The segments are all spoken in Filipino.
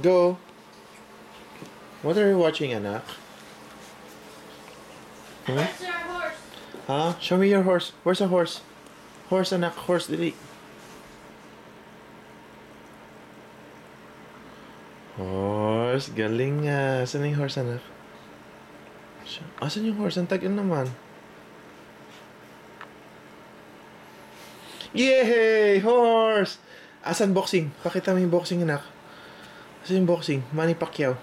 Go. What are you watching, anak? Hmm? Where's your horse? Huh? Show me your horse. Where's a horse? Horse, anak. Horse, dili. Horse. Galing nga. Asan yung horse, anak? Asan yung horse? Ang tagal naman. Yay! Horse! Asan boxing? Pakita mo yung boxing, anak. Asan yung boxing? Manny Pacquiao.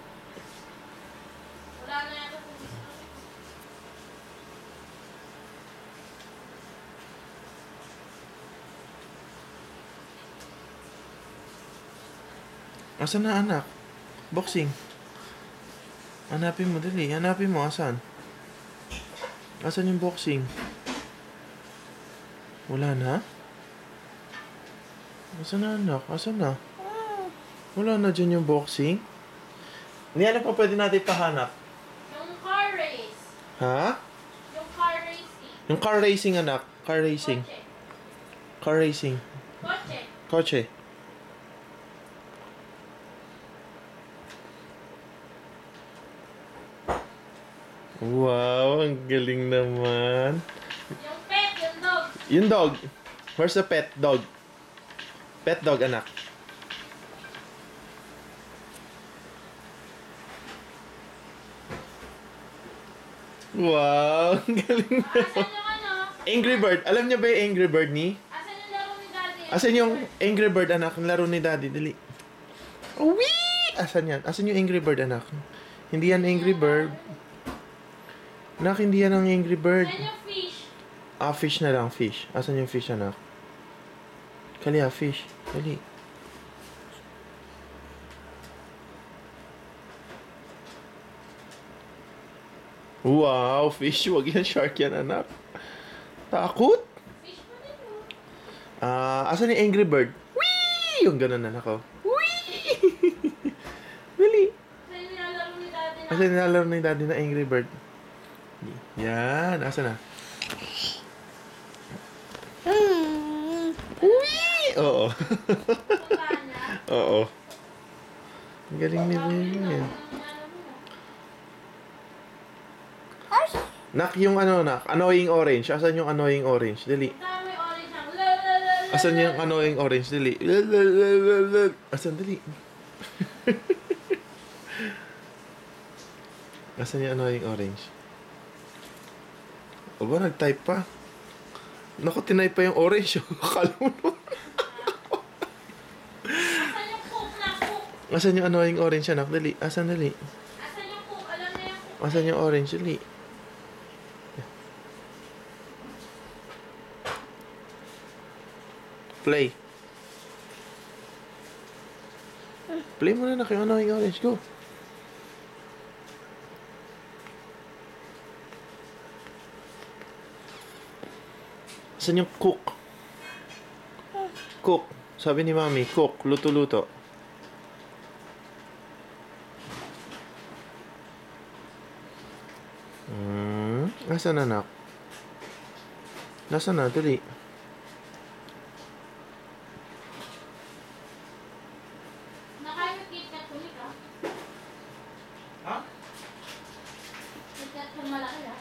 Wala na yata kung Asan na, anak? Boxing. Hanapin mo, dali. Hanapin mo, asan? Asan yung boxing? Wala na? Asan na, anak? Asan na? Wala na dyan yung boxing? Hindi, ano pa pwede natin pahanap? yung car race. Ha? Yung car racing. Yung car racing, anak. Car racing. Kotse. Car racing. Kotse. Kotse. Wow, ang galing naman. Yung pet, yung dog. Yung dog. Where's the pet dog? Pet dog, anak. Wow, ang galing Asan naman. yung ano? Angry Bird. Alam niya ba yung Angry Bird ni? Asan yung laro ni daddy? Asan yung Angry Bird, anak? Ang laro ni Daddy. Dali. Wee! Asan yan? Asan yung Angry Bird, anak? Hindi yan Angry Bird. Anak, hindi yan ang Angry Bird. Asan yung fish? Ah, fish na lang, fish. Asan yung fish, anak? Kaliya, fish. Dali. Wow, fish. Wag yan, shark yan, anak. Takot? Fish pa din mo. Asan yung Angry Bird? Wee! Yung ganun, anak ko. Wee! Dali. Asan yung nilalaro ni daddy na? Asan nilalaro ni Daddy na Angry Bird? Yan. Asan na? Wee! Oo. Punta niya. Oo. Ang galing ni Baby. Nak, yung ano, nak. Annoying orange. Asan yung annoying orange? Dali. Punta may orange ang lalalala. Asan yung annoying orange? Dali. Asan? Dali. Asan yung annoying orange? O ba, nag-type pa? Naku, tinype pa yung orange. Akala mo naman. Asan yung cook na cook? Asan yung annoying orange, anak? Dali. Asan, dali. Asan yung cook? Alam na yung cook. Asan yung orange? Dali. Play. Play mo na, anak, yung annoying orange. Go. Asan yung cook? Cook. Sabi ni Mami, cook. Luto-luto. Asan, anak? Nasaan na? Dali. Nakain mo KitKat ulit ah. Ha? KitKat kung malaki ah.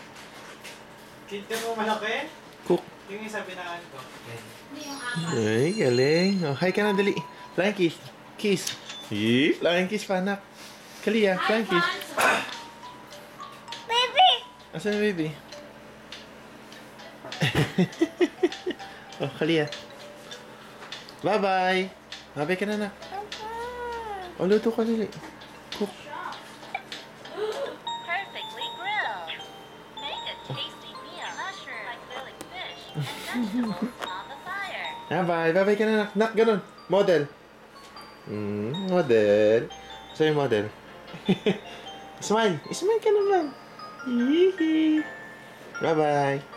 KitKat mo malaki? Cook. Yung isa pinaan ko. Hindi yung apat. Ay, galing. Oh, hi ka na, dali. Flying kiss. Kiss. Flying kiss pa, anak. Kaliya, flying kiss. Asan yung baby? Oh, Kaliya. Bye-bye. Bye-bye ka na, anak. Oh, luto ka, dali. Cook. Perfectly grilled. Make a tasty meal. Mushroom like grilling fish and vegetables on the fire. Bye-bye. Bye-bye ka na, anak. Nak, ganun. Model. Model. Sa'yo yung model. Smile. Smile ka naman. Bye-bye.